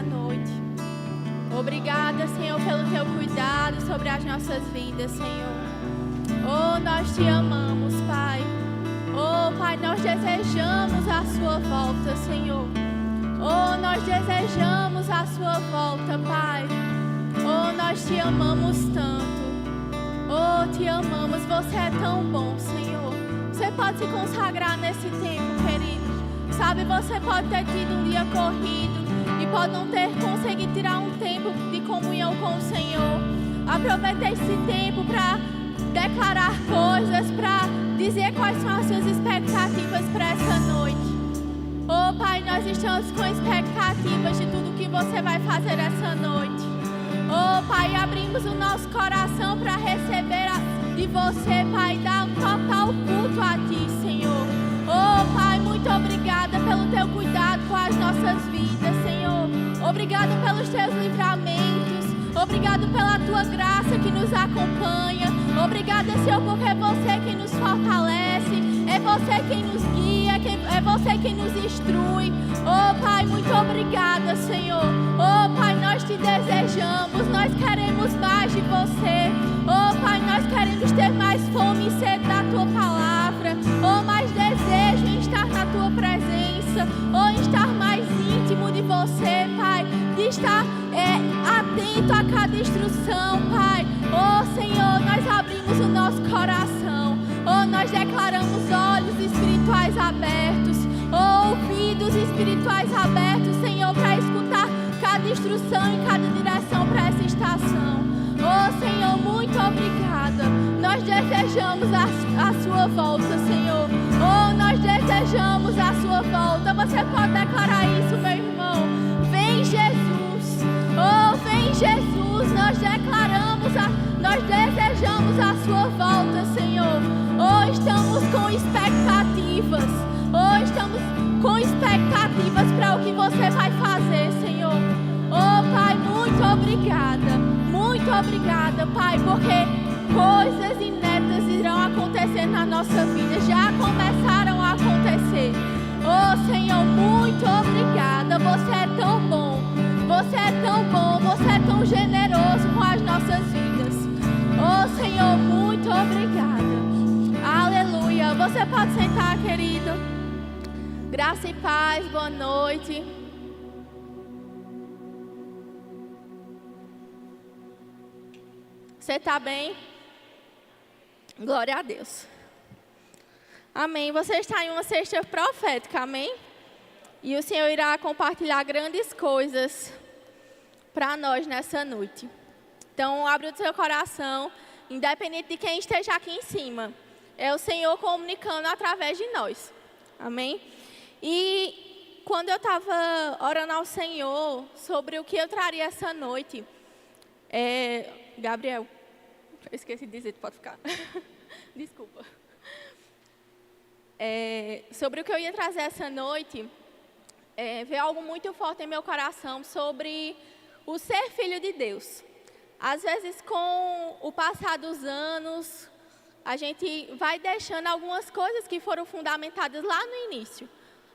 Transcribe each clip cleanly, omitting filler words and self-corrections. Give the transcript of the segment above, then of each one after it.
noite. Obrigada, Senhor, pelo Teu cuidado sobre as nossas vidas, Senhor. Oh, nós Te amamos, Pai. Oh, Pai, nós desejamos a Sua volta, Senhor. Oh, nós desejamos a Sua volta, Pai. Oh, nós Te amamos tanto. Oh, Te amamos. Você é tão bom, Senhor. Você pode se consagrar nesse tempo, querido. Sabe, você pode ter tido um dia corrido e pode não ter conseguido tirar um tempo de comunhão com o Senhor. Aproveite esse tempo para declarar coisas, para dizer quais são as suas expectativas para essa noite. Oh, Pai, nós estamos com expectativas de tudo que você vai fazer essa noite. Oh, Pai, abrimos o nosso coração para receber de você, Pai, dar um total culto a Ti, Senhor. Oh, Pai, muito obrigada pelo Teu cuidado com as nossas vidas, Senhor. Obrigada pelos Teus livramentos. Obrigado pela Tua graça que nos acompanha. Obrigada, Senhor, porque é você quem nos fortalece. É você quem nos guia. É você quem nos instrui. Oh, Pai, muito obrigada, Senhor. Oh, Pai, nós Te desejamos. Nós queremos mais de você. Oh, Pai, nós queremos ter mais fome e sede da Tua palavra. Oh, mais desejo em estar na Tua presença. Oh, em estar mais íntimo de você, Pai. De estar atento a cada instrução, Pai. Oh, Senhor, nós abrimos o nosso coração. Oh, nós declaramos olhos espirituais abertos. Oh, ouvidos espirituais abertos, Senhor, para escutar cada instrução e cada direção para essa estação. Oh, Senhor, muito obrigada. Nós desejamos a Sua volta, Senhor. Oh, nós desejamos a Sua volta. Você pode declarar isso, meu irmão. Vem, Jesus. Oh, vem, Jesus. Nós desejamos a Sua volta, Senhor. Oh, estamos com expectativas. Oh, estamos com expectativas para o que você vai fazer, Senhor. Oh, Pai, muito obrigada. Muito obrigada, Pai, porque coisas inéditas irão acontecer na nossa vida. Já começaram a acontecer. Oh, Senhor, muito obrigada. Você é tão bom. Você é tão bom. Você é tão generoso com as nossas vidas. Oh, Senhor, muito obrigada. Aleluia. Você pode sentar, querido. Graça e paz. Boa noite. Você está bem? Glória a Deus. Amém. Você está em uma sexta profética, amém? E o Senhor irá compartilhar grandes coisas para nós nessa noite. Então, abre o seu coração, independente de quem esteja aqui em cima. É o Senhor comunicando através de nós. Amém? E quando eu estava orando ao Senhor sobre o que eu traria essa noite, Gabriel, eu esqueci de dizer, tu pode ficar. Desculpa. Sobre o que eu ia trazer essa noite, veio algo muito forte em meu coração sobre o ser filho de Deus. Às vezes, com o passar dos anos, a gente vai deixando algumas coisas que foram fundamentadas lá no início.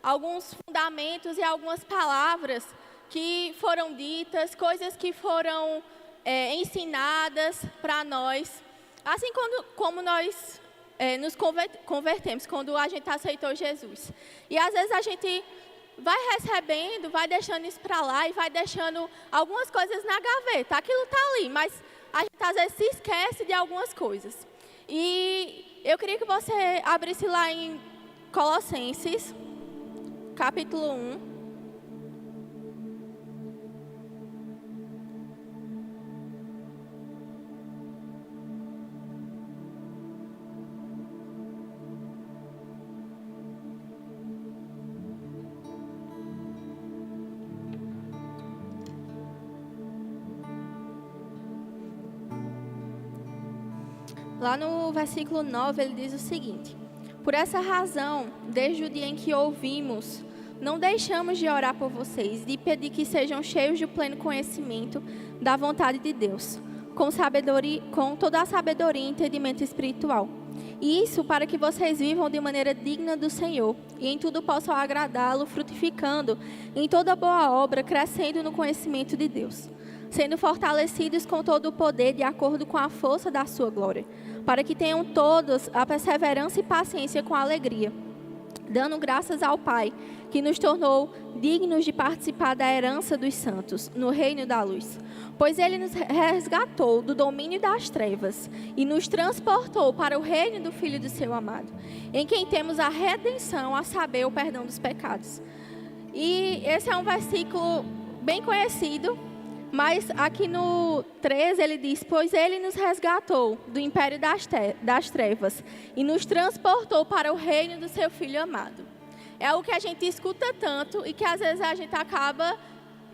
Alguns fundamentos e algumas palavras que foram ditas, coisas que foram ensinadas para nós. Assim como nós nos convertemos, quando a gente aceitou Jesus. E às vezes a gente vai recebendo, vai deixando isso para lá e vai deixando algumas coisas na gaveta. Aquilo está ali, mas a gente às vezes se esquece de algumas coisas. E eu queria que você abrisse lá em Colossenses, capítulo 1. Lá no versículo 9, ele diz o seguinte: por essa razão, desde o dia em que ouvimos, não deixamos de orar por vocês, de pedir que sejam cheios de pleno conhecimento da vontade de Deus, com toda a sabedoria e entendimento espiritual, E isso para que vocês vivam de maneira digna do Senhor e em tudo possam agradá-lo, frutificando em toda boa obra, crescendo no conhecimento de Deus, sendo fortalecidos com todo o poder de acordo com a força da sua glória, para que tenham todos a perseverança e paciência com alegria, dando graças ao Pai, que nos tornou dignos de participar da herança dos santos, no reino da luz. Pois Ele nos resgatou do domínio das trevas e nos transportou para o reino do Filho do seu amado, em quem temos a redenção, a saber, o perdão dos pecados. E esse é um versículo bem conhecido, mas aqui no 13 ele diz: pois Ele nos resgatou do império das trevas e nos transportou para o reino do seu Filho amado. É o que a gente escuta tanto e que às vezes a gente acaba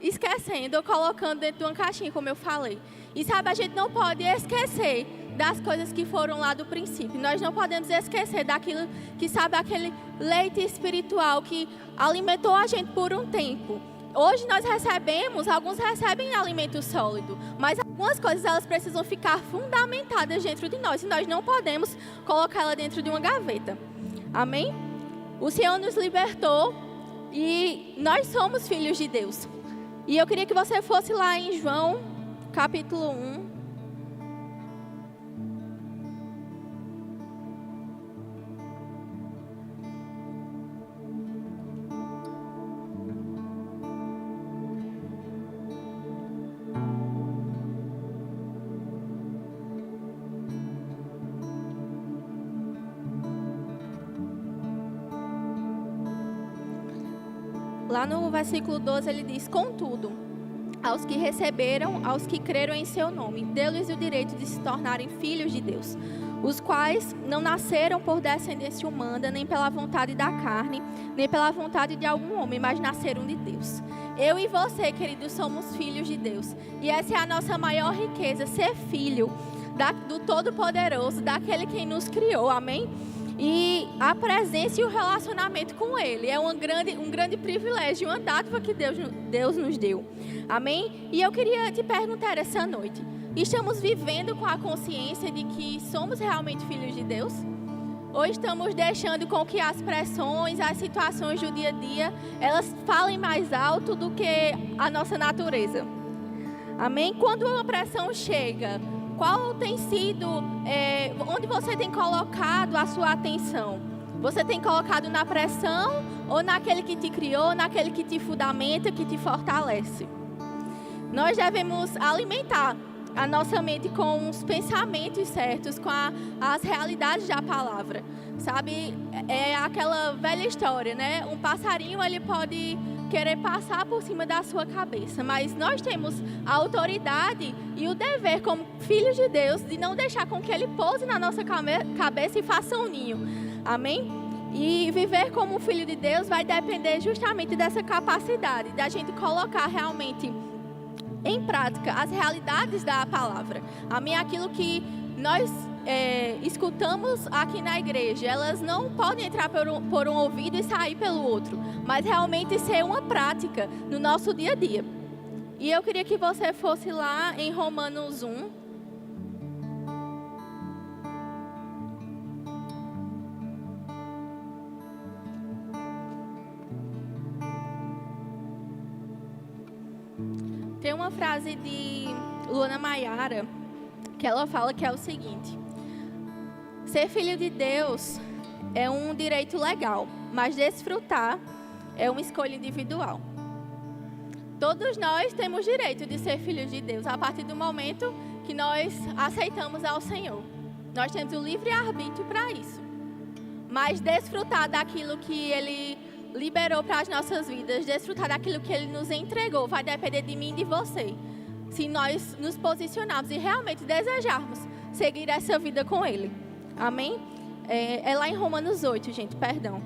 esquecendo ou colocando dentro de uma caixinha, como eu falei. E sabe, a gente não pode esquecer das coisas que foram lá do princípio. Nós não podemos esquecer daquilo que, sabe, aquele leite espiritual que alimentou a gente por um tempo. Hoje nós recebemos, alguns recebem alimento sólido, mas algumas coisas elas precisam ficar fundamentadas dentro de nós e nós não podemos colocá-la dentro de uma gaveta. Amém? O Senhor nos libertou e nós somos filhos de Deus. E eu queria que você fosse lá em João, capítulo 1. Lá no versículo 12 ele diz: contudo, aos que receberam, aos que creram em seu nome, deu-lhes o direito de se tornarem filhos de Deus, os quais não nasceram por descendência humana, nem pela vontade da carne, nem pela vontade de algum homem, mas nasceram de Deus. Eu e você, queridos, somos filhos de Deus. E essa é a nossa maior riqueza, ser filho do Todo-Poderoso, daquele que nos criou, amém? E a presença e o relacionamento com Ele é um grande privilégio, uma dádiva que Deus nos deu. Amém? E eu queria te perguntar essa noite: estamos vivendo com a consciência de que somos realmente filhos de Deus? Ou estamos deixando com que as pressões, as situações do dia a dia, elas falem mais alto do que a nossa natureza? Amém? Quando uma pressão chega, qual tem sido, onde você tem colocado a sua atenção? Você tem colocado na pressão ou naquele que te criou, naquele que te fundamenta, que te fortalece? Nós devemos alimentar a nossa mente com os pensamentos certos, com as realidades da palavra. Sabe, é aquela velha história, né? Um passarinho, ele pode querer passar por cima da sua cabeça, mas nós temos a autoridade e o dever como filhos de Deus de não deixar com que ele pouse na nossa cabeça e faça um ninho. Amém? E viver como um filho de Deus vai depender justamente dessa capacidade da gente colocar realmente em prática as realidades da palavra. Amém? Aquilo que nós escutamos aqui na igreja, elas não podem entrar por um ouvido e sair pelo outro, mas realmente ser uma prática no nosso dia a dia. E eu queria que você fosse lá em Romanos 1. Tem uma frase de Luana Maiara que ela fala que é o seguinte: ser filho de Deus é um direito legal, mas desfrutar é uma escolha individual. Todos nós temos direito de ser filhos de Deus a partir do momento que nós aceitamos ao Senhor. Nós temos o livre-arbítrio para isso. Mas desfrutar daquilo que Ele liberou para as nossas vidas, desfrutar daquilo que Ele nos entregou, vai depender de mim e de você. Se nós nos posicionarmos e realmente desejarmos seguir essa vida com Ele. Amém? É lá em Romanos 8, gente, perdão.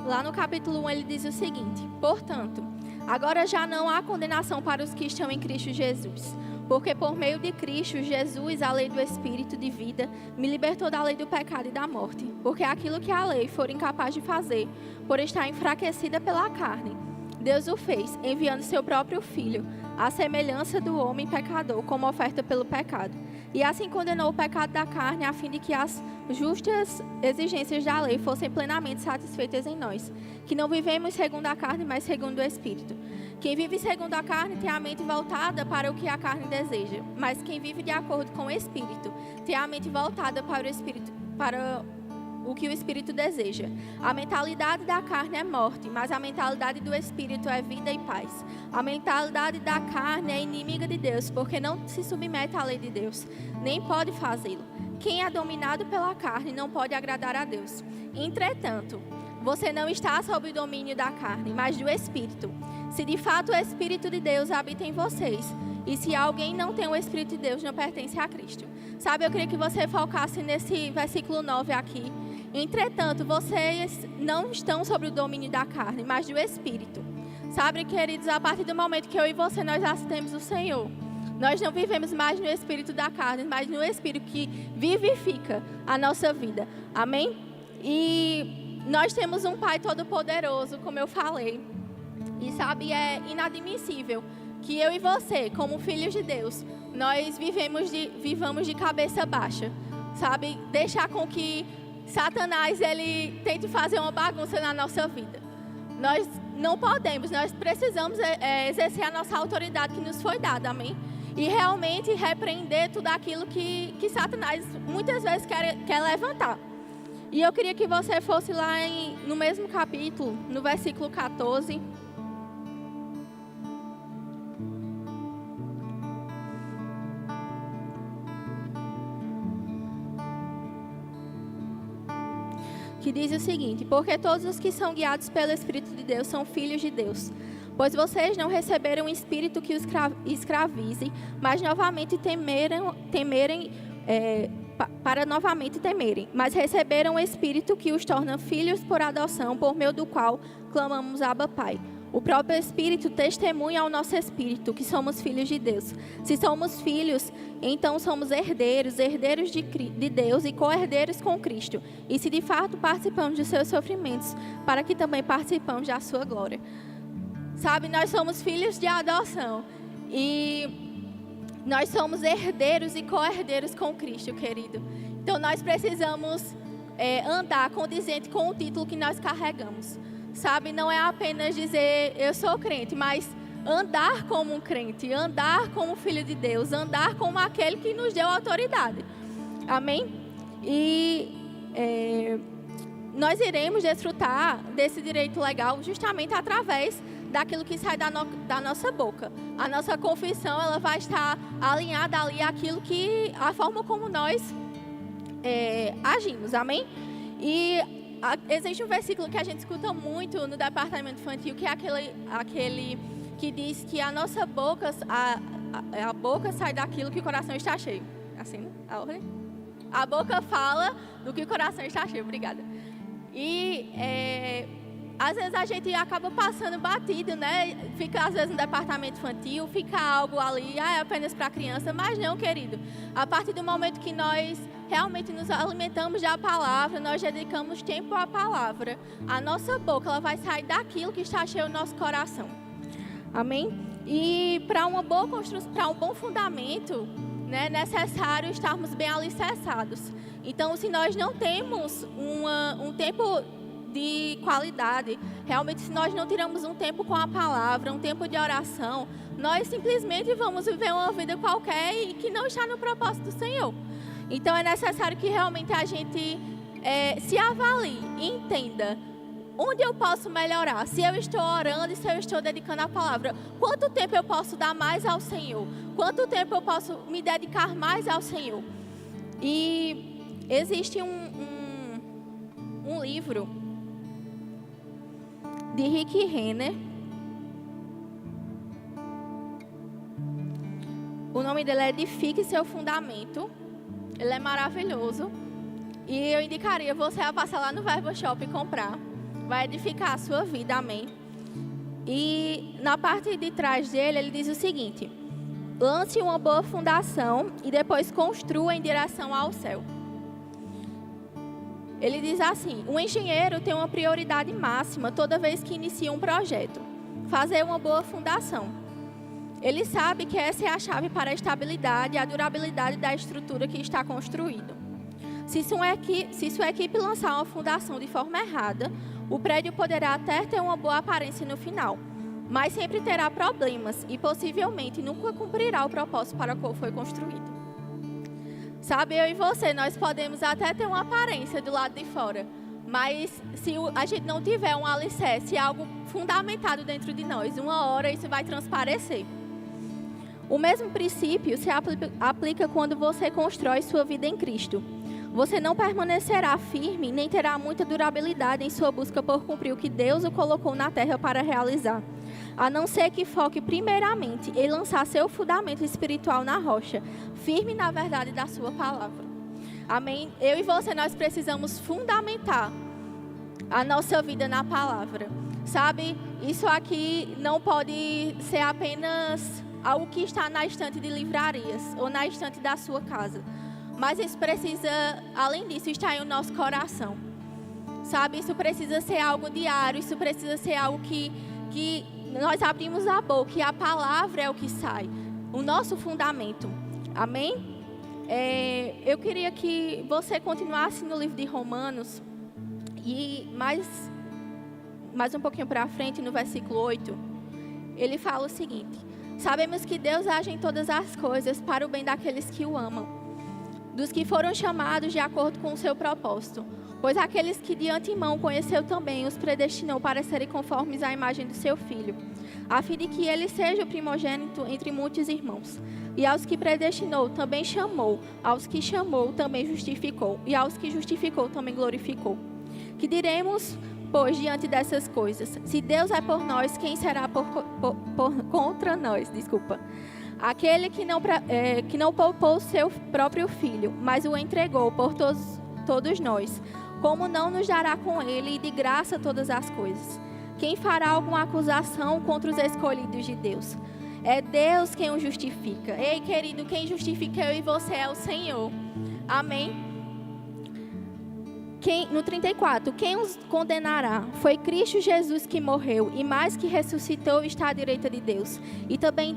Lá no capítulo 1 ele diz o seguinte: portanto, agora já não há condenação para os que estão em Cristo Jesus. Porque por meio de Cristo Jesus, a lei do Espírito de vida, me libertou da lei do pecado e da morte. Porque aquilo que a lei for incapaz de fazer, por estar enfraquecida pela carne, Deus o fez, enviando seu próprio Filho, à semelhança do homem pecador, como oferta pelo pecado. E assim condenou o pecado da carne, a fim de que as justas exigências da lei fossem plenamente satisfeitas em nós, que não vivemos segundo a carne, mas segundo o Espírito. Quem vive segundo a carne tem a mente voltada para o que a carne deseja, mas quem vive de acordo com o Espírito tem a mente voltada para o Espírito, para o que o Espírito deseja. A mentalidade da carne é morte, mas a mentalidade do Espírito é vida e paz. A mentalidade da carne é inimiga de Deus, porque não se submete à lei de Deus, nem pode fazê-lo. Quem é dominado pela carne não pode agradar a Deus. Entretanto, você não está sob o domínio da carne, mas do Espírito. Se de fato o Espírito de Deus habita em vocês, e se alguém não tem o Espírito de Deus, não pertence a Cristo. Sabe, eu queria que você focasse nesse versículo 9 aqui. Entretanto, vocês não estão sob o domínio da carne, mas do Espírito. Sabe, queridos, a partir do momento que eu e você, nós assistimos o Senhor, nós não vivemos mais no espírito da carne, mas no Espírito que vivifica a nossa vida. Amém? E nós temos um Pai Todo-Poderoso, como eu falei. E sabe, é inadmissível que eu e você, como filhos de Deus, nós vivamos de cabeça baixa. Sabe, deixar com que Satanás, ele tente fazer uma bagunça na nossa vida. Nós não podemos, nós precisamos exercer a nossa autoridade que nos foi dada, amém? E realmente repreender tudo aquilo que Satanás muitas vezes quer levantar. E eu queria que você fosse lá no mesmo capítulo, no versículo 14. Que diz o seguinte: porque todos os que são guiados pelo Espírito de Deus são filhos de Deus. Pois vocês não receberam um espírito que os escravize, mas novamente para novamente temerem. Mas receberam um espírito que os torna filhos por adoção, por meio do qual clamamos Abba Pai. O próprio Espírito testemunha ao nosso espírito que somos filhos de Deus. Se somos filhos, então somos herdeiros de Deus e co-herdeiros com Cristo. E se de fato participamos de seus sofrimentos, para que também participamos da sua glória. Sabe, nós somos filhos de adoção. E nós somos herdeiros e co-herdeiros com Cristo, querido. Então nós precisamos andar condizente com o título que nós carregamos. Sabe, não é apenas dizer eu sou crente, mas andar como um crente, andar como filho de Deus, andar como aquele que nos deu autoridade. Amém? E nós iremos desfrutar desse direito legal justamente através daquilo que sai da nossa boca. A nossa confissão, ela vai estar alinhada ali àquilo a forma como nós agimos. Amém? E existe um versículo que a gente escuta muito no departamento infantil, que é aquele que diz que a nossa boca, a boca sai daquilo que o coração está cheio. Assim, né? A ordem? A boca fala do que o coração está cheio. Obrigada. E às vezes a gente acaba passando batido, né? Fica às vezes no departamento infantil, fica algo ali, é apenas para criança, mas não, querido. A partir do momento que nós realmente nos alimentamos da palavra, nós dedicamos tempo à palavra, a nossa boca, ela vai sair daquilo que está cheio no nosso coração. Amém? E para uma boa construção, para um bom fundamento, né, é necessário estarmos bem alicerçados. Então, se nós não temos um tempo de qualidade, realmente se nós não tiramos um tempo com a palavra, um tempo de oração, nós simplesmente vamos viver uma vida qualquer e que não está no propósito do Senhor. Então é necessário que realmente a gente se avalie e entenda onde eu posso melhorar. Se eu estou orando e se eu estou dedicando a palavra, quanto tempo eu posso dar mais ao Senhor? Quanto tempo eu posso me dedicar mais ao Senhor? E existe um livro de Rick Renner. O nome dele é Edifique Seu Fundamento. Ele é maravilhoso. E eu indicaria você a passar lá no Verbo Shop e comprar. Vai edificar a sua vida, amém? E na parte de trás dele, ele diz o seguinte: lance uma boa fundação e depois construa em direção ao céu. Ele diz assim: o engenheiro tem uma prioridade máxima toda vez que inicia um projeto. fazer uma boa fundação. Ele sabe que essa é a chave para a estabilidade e a durabilidade da estrutura que está construída. Se sua equipe lançar uma fundação de forma errada, o prédio poderá até ter uma boa aparência no final, mas sempre terá problemas e possivelmente nunca cumprirá o propósito para o qual foi construído. Sabe, eu e você, nós podemos até ter uma aparência do lado de fora, mas se a gente não tiver um alicerce, algo fundamentado dentro de nós, uma hora isso vai transparecer. O mesmo princípio se aplica quando você constrói sua vida em Cristo. Você não permanecerá firme, nem terá muita durabilidade em sua busca por cumprir o que Deus o colocou na terra para realizar, a não ser que foque primeiramente em lançar seu fundamento espiritual na rocha, firme na verdade da sua palavra. Amém? Eu e você, nós precisamos fundamentar a nossa vida na palavra. Sabe, isso aqui não pode ser apenas algo que está na estante de livrarias ou na estante da sua casa. Mas isso precisa, além disso, estar em nosso coração. Sabe, isso precisa ser algo diário, isso precisa ser algo que nós abrimos a boca e a palavra é o que sai. O nosso fundamento. Amém? Eu queria que você continuasse no livro de Romanos e mais um pouquinho para frente, no versículo 8, ele fala o seguinte: sabemos que Deus age em todas as coisas para o bem daqueles que o amam, dos que foram chamados de acordo com o seu propósito. Pois aqueles que de antemão conheceu também, os predestinou para serem conformes à imagem do seu Filho, a fim de que ele seja o primogênito entre muitos irmãos. E aos que predestinou, também chamou. Aos que chamou, também justificou. E aos que justificou, também glorificou. Que diremos, pois, diante dessas coisas? Se Deus é por nós, quem será contra nós? Aquele que não poupou seu próprio Filho, mas o entregou por todos nós, como não nos dará com ele e de graça todas as coisas? Quem fará alguma acusação contra os escolhidos de Deus? É Deus quem o justifica. Ei, querido, quem justifica eu e você é o Senhor. Amém? No 34, quem os condenará? Foi Cristo Jesus que morreu e mais que ressuscitou está à direita de Deus e também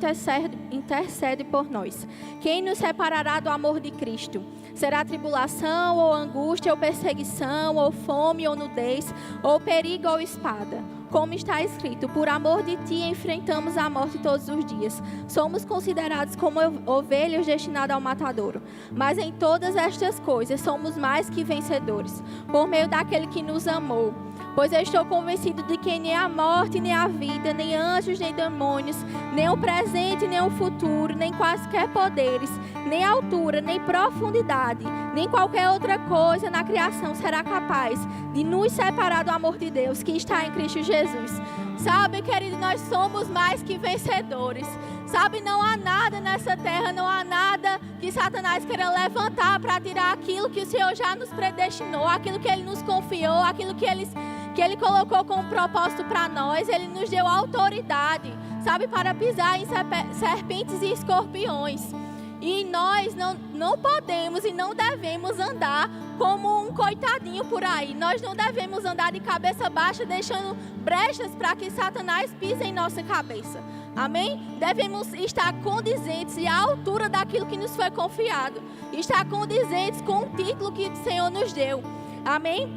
intercede por nós. Quem nos separará do amor de Cristo? Será tribulação, ou angústia, ou perseguição, ou fome, ou nudez, ou perigo, ou espada? Como está escrito, por amor de ti enfrentamos a morte todos os dias. Somos considerados como ovelhas destinadas ao matadouro. Mas em todas estas coisas somos mais que vencedores, por meio daquele que nos amou. Pois eu estou convencido de que nem a morte, nem a vida, nem anjos, nem demônios, nem o presente, nem o futuro, nem quaisquer poderes, nem altura, nem profundidade, nem qualquer outra coisa na criação será capaz de nos separar do amor de Deus que está em Cristo Jesus. Sabe, querido, nós somos mais que vencedores. Sabe, não há nada nessa terra, não há nada que Satanás queira levantar para tirar aquilo que o Senhor já nos predestinou, aquilo que Ele nos confiou, aquilo que Ele colocou como propósito para nós. Ele nos deu autoridade, sabe, para pisar em serpentes e escorpiões. E nós não podemos e não devemos andar como um coitadinho por aí. Nós não devemos andar de cabeça baixa, deixando brechas para que Satanás pise em nossa cabeça. Amém? Devemos estar condizentes e à altura daquilo que nos foi confiado. Estar condizentes com o título que o Senhor nos deu. Amém?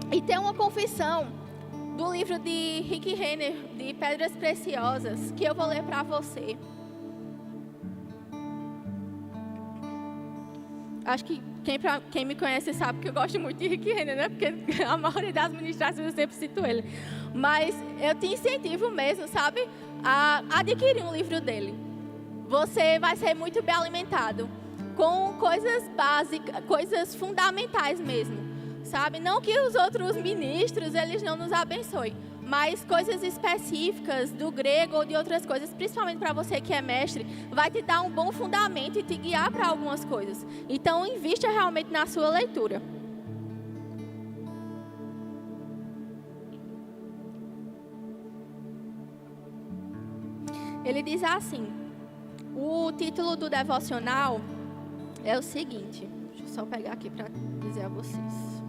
E tem uma confissão do livro de Rick Renner, de Pedras Preciosas, que eu vou ler para você. Acho que quem me conhece sabe que eu gosto muito de Rick Renner, né? Porque a maioria das ministrações eu sempre cito ele. Mas eu te incentivo mesmo, sabe? A adquirir um livro dele. Você vai ser muito bem alimentado com coisas básicas, coisas fundamentais mesmo, sabe? Não que os outros ministros, eles não nos abençoem, mas coisas específicas do grego ou de outras coisas, principalmente para você que é mestre, vai te dar um bom fundamento e te guiar para algumas coisas. Então, invista realmente na sua leitura. Ele diz assim, o título do devocional é o seguinte, deixa eu só pegar aqui para dizer a vocês.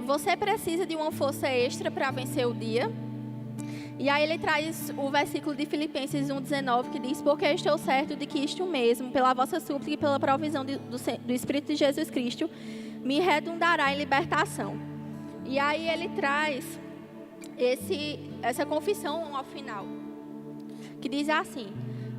você precisa de uma força extra para vencer o dia. E aí ele traz o versículo de Filipenses 1,19, que diz: porque eu estou certo de que isto mesmo, pela vossa súplica e pela provisão do Espírito de Jesus Cristo, me redundará em libertação. E aí ele traz essa confissão ao final, que diz assim: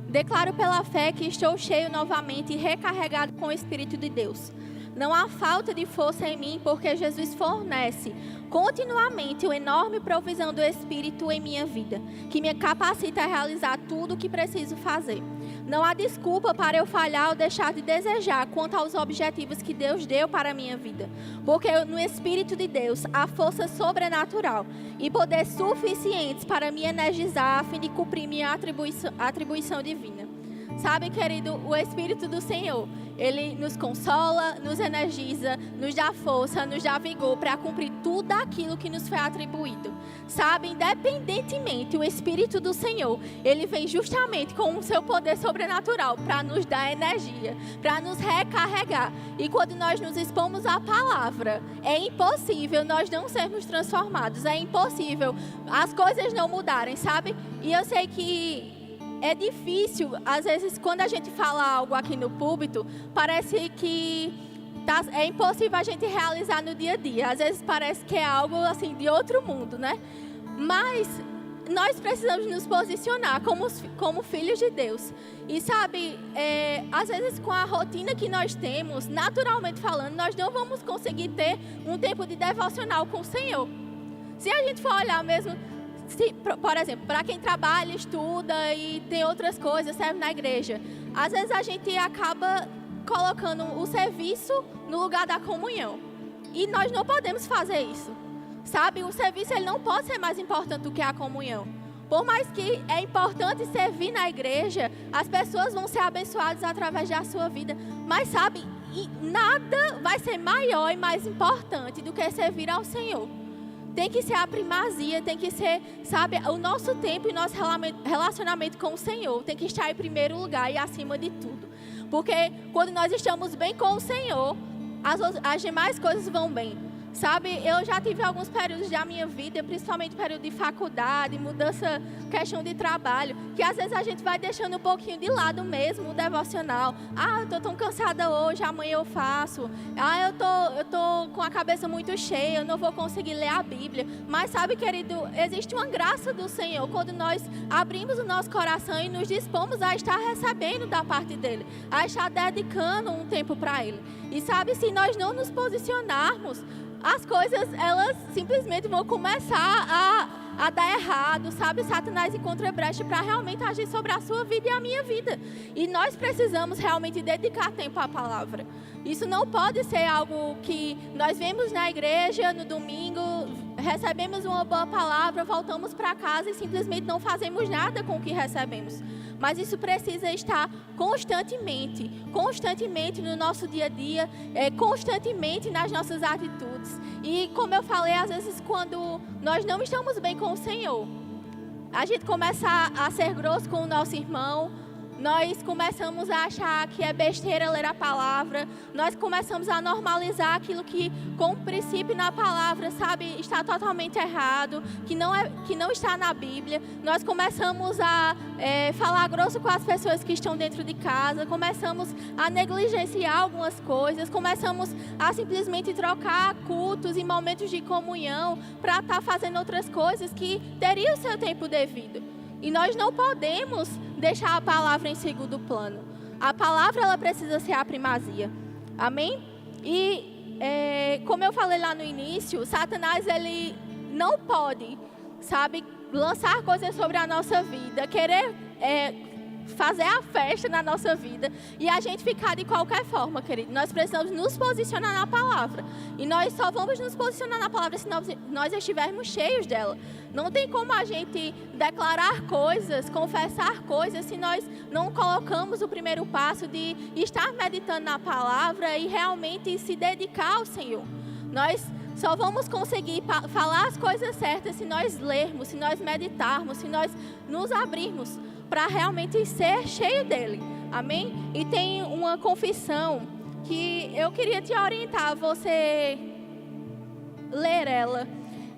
declaro pela fé que estou cheio novamente e recarregado com o Espírito de Deus. Não há falta de força em mim, porque Jesus fornece continuamente uma enorme provisão do Espírito em minha vida, que me capacita a realizar tudo o que preciso fazer. Não há desculpa para eu falhar ou deixar de desejar quanto aos objetivos que Deus deu para a minha vida, porque no Espírito de Deus há força sobrenatural e poder suficientes para me energizar a fim de cumprir minha atribuição divina. Sabe, querido, o Espírito do Senhor, Ele nos consola, nos energiza, nos dá força, nos dá vigor para cumprir tudo aquilo que nos foi atribuído. Sabe, independentemente, o Espírito do Senhor, Ele vem justamente com o seu poder sobrenatural para nos dar energia, para nos recarregar. E quando nós nos expomos à palavra, é impossível nós não sermos transformados, é impossível as coisas não mudarem, sabe? E eu sei que é difícil, às vezes, quando a gente fala algo aqui no púlpito, parece que é impossível a gente realizar no dia a dia. Às vezes parece que é algo assim de outro mundo, né? Mas nós precisamos nos posicionar como filhos de Deus. E sabe, às vezes com a rotina que nós temos, naturalmente falando, nós não vamos conseguir ter um tempo de devocional com o Senhor. Se a gente for olhar mesmo, por exemplo, para quem trabalha, estuda e tem outras coisas, serve na igreja, às vezes a gente acaba colocando o serviço no lugar da comunhão. E nós não podemos fazer isso. Sabe, o serviço ele não pode ser mais importante do que a comunhão. Por mais que é importante servir na igreja, as pessoas vão ser abençoadas através da sua vida. Mas sabe, nada vai ser maior e mais importante do que servir ao Senhor. Tem que ser a primazia, tem que ser, sabe, o nosso tempo e o nosso relacionamento com o Senhor tem que estar em primeiro lugar e acima de tudo. Porque quando nós estamos bem com o Senhor, as demais coisas vão bem. Sabe, eu já tive alguns períodos da minha vida, principalmente período de faculdade, mudança, questão de trabalho, que às vezes a gente vai deixando um pouquinho de lado mesmo o devocional. Ah, eu tô tão cansada hoje, amanhã eu faço. Ah, eu tô com a cabeça muito cheia, eu não vou conseguir ler a Bíblia. Mas sabe, querido, existe uma graça do Senhor quando nós abrimos o nosso coração e nos dispomos a estar recebendo da parte dEle, a estar dedicando um tempo para Ele. E sabe, se nós não nos posicionarmos, as coisas, elas simplesmente vão começar a dar errado, sabe? Satanás encontra brecha para realmente agir sobre a sua vida e a minha vida. E nós precisamos realmente dedicar tempo à palavra. Isso não pode ser algo que nós vemos na igreja no domingo, recebemos uma boa palavra, voltamos para casa e simplesmente não fazemos nada com o que recebemos. Mas isso precisa estar constantemente no nosso dia a dia, constantemente nas nossas atitudes. E como eu falei, às vezes quando nós não estamos bem com o Senhor, a gente começa a ser grosso com o nosso irmão, nós começamos a achar que é besteira ler a palavra, nós começamos a normalizar aquilo que, com princípio na palavra, sabe, está totalmente errado, que não está na Bíblia. Nós começamos a falar grosso com as pessoas que estão dentro de casa, começamos a negligenciar algumas coisas, começamos a simplesmente trocar cultos e momentos de comunhão para estar fazendo outras coisas que teriam o seu tempo devido. E nós não podemos deixar a palavra em segundo plano. A palavra, ela precisa ser a primazia. Amém? E, como eu falei lá no início, Satanás, ele não pode, sabe, lançar coisas sobre a nossa vida, querer fazer a festa na nossa vida e a gente ficar de qualquer forma, querido. Nós precisamos nos posicionar na palavra. E nós só vamos nos posicionar na palavra se nós estivermos cheios dela. Não tem como a gente declarar coisas, confessar coisas, se nós não colocamos o primeiro passo de estar meditando na palavra e realmente se dedicar ao Senhor. Nós só vamos conseguir falar as coisas certas se nós lermos, se nós meditarmos, se nós nos abrirmos para realmente ser cheio dele. Amém? E tem uma confissão que eu queria te orientar, você ler ela.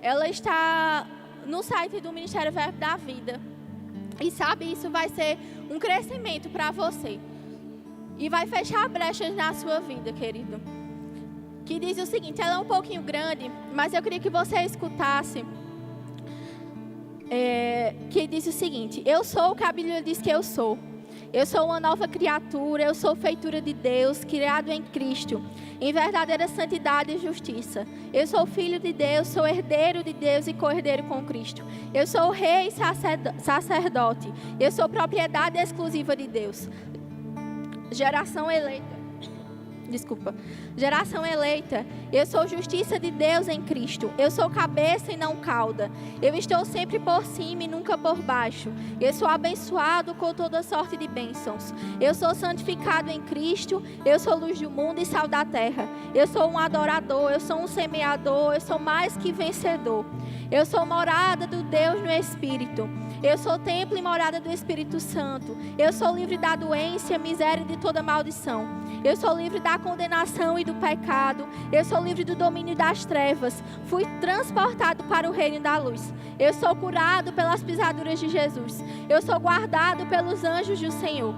Ela está no site do Ministério Verbo da Vida. E sabe, isso vai ser um crescimento para você. E vai fechar brechas na sua vida, querido. Que diz o seguinte, ela é um pouquinho grande, mas eu queria que você escutasse. Que diz o seguinte, eu sou o que a Bíblia diz que eu sou. Eu sou uma nova criatura, eu sou feitura de Deus, criado em Cristo, em verdadeira santidade e justiça. Eu sou filho de Deus, sou herdeiro de Deus e co-herdeiro com Cristo. Eu sou rei e sacerdote. Eu sou propriedade exclusiva de Deus. Geração eleita. Geração eleita, eu sou justiça de Deus em Cristo. Eu sou cabeça e não cauda. Eu estou sempre por cima e nunca por baixo. Eu sou abençoado com toda sorte de bênçãos. Eu sou santificado em Cristo. Eu sou luz do mundo e sal da terra. Eu sou um adorador, eu sou um semeador. Eu sou mais que vencedor. Eu sou morada do Deus no Espírito. Eu sou templo e morada do Espírito Santo. Eu sou livre da doença, miséria e de toda maldição. Eu sou livre da condenação e do pecado. Eu sou livre do domínio das trevas. Fui transportado para o reino da luz. Eu sou curado pelas pisaduras de Jesus. Eu sou guardado pelos anjos do Senhor.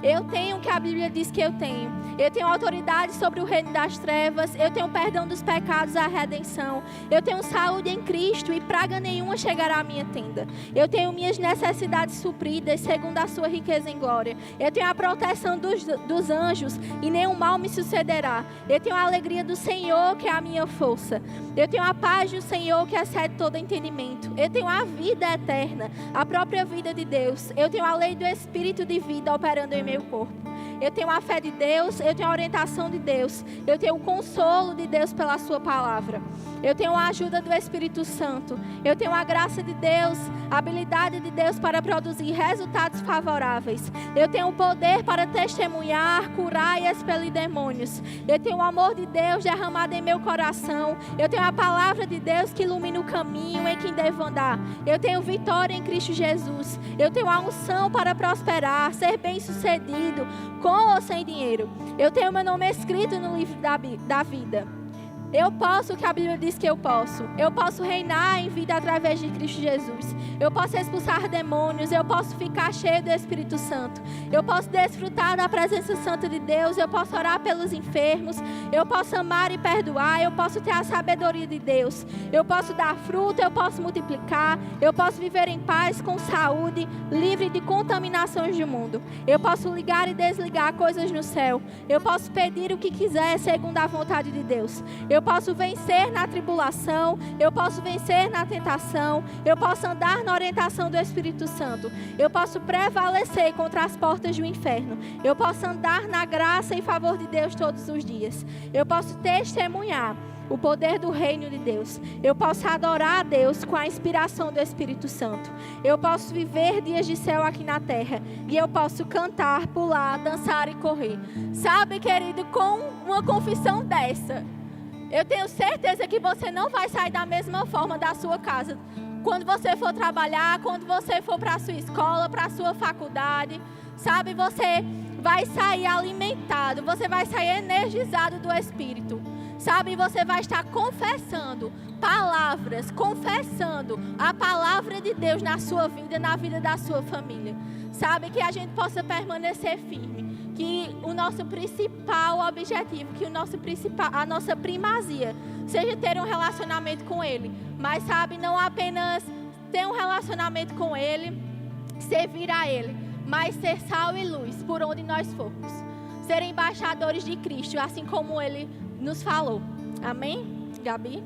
Eu tenho o que a Bíblia diz que eu tenho. Eu tenho autoridade sobre o reino das trevas. Eu tenho perdão dos pecados, a redenção. Eu tenho saúde em Cristo e praga nenhuma chegará à minha tenda. Eu tenho minhas necessidades supridas segundo a sua riqueza em glória. Eu tenho a proteção dos anjos e nenhum mal me sucederá. Eu tenho a alegria do Senhor, que é a minha força. Eu tenho a paz do Senhor, que excede todo entendimento. Eu tenho a vida eterna, a própria vida de Deus. Eu tenho a lei do Espírito de vida operando em meu corpo. Eu tenho a fé de Deus, eu tenho a orientação de Deus, eu tenho o consolo de Deus pela sua palavra. Eu tenho a ajuda do Espírito Santo, eu tenho a graça de Deus, a habilidade de Deus para produzir resultados favoráveis. Eu tenho o poder para testemunhar, curar e expelir demônios. Eu tenho o amor de Deus derramado em meu coração. Eu tenho a palavra de Deus que ilumina o caminho em que devo andar. Eu tenho vitória em Cristo Jesus. Eu tenho a unção para prosperar, ser bem-sucedido, com ou sem dinheiro. Eu tenho meu nome escrito no livro da vida. Eu posso o que a Bíblia diz que eu posso. Eu posso reinar em vida através de Cristo Jesus. Eu posso expulsar demônios. Eu posso ficar cheio do Espírito Santo. Eu posso desfrutar da presença santa de Deus. Eu posso orar pelos enfermos. Eu posso amar e perdoar. Eu posso ter a sabedoria de Deus. Eu posso dar fruto. Eu posso multiplicar. Eu posso viver em paz, com saúde, livre de contaminações do mundo. Eu posso ligar e desligar coisas no céu. Eu posso pedir o que quiser segundo a vontade de Deus. Eu posso vencer na tribulação, eu posso vencer na tentação, eu posso andar na orientação do Espírito Santo, eu posso prevalecer contra as portas do inferno, eu posso andar na graça e favor de Deus todos os dias, eu posso testemunhar o poder do reino de Deus, eu posso adorar a Deus com a inspiração do Espírito Santo, eu posso viver dias de céu aqui na terra, e eu posso cantar, pular, dançar e correr. Sabe, querido, com uma confissão dessa, eu tenho certeza que você não vai sair da mesma forma da sua casa. Quando você for trabalhar, quando você for para a sua escola, para a sua faculdade, sabe, você vai sair alimentado, você vai sair energizado do Espírito. Sabe, você vai estar confessando palavras, confessando a palavra de Deus na sua vida, na vida da sua família. Sabe, que a gente possa permanecer firme. Que o nosso principal objetivo, que a nossa primazia seja ter um relacionamento com Ele. Mas sabe, não apenas ter um relacionamento com Ele, servir a Ele, mas ser sal e luz por onde nós formos. Ser embaixadores de Cristo, assim como Ele nos falou. Amém, Gabi?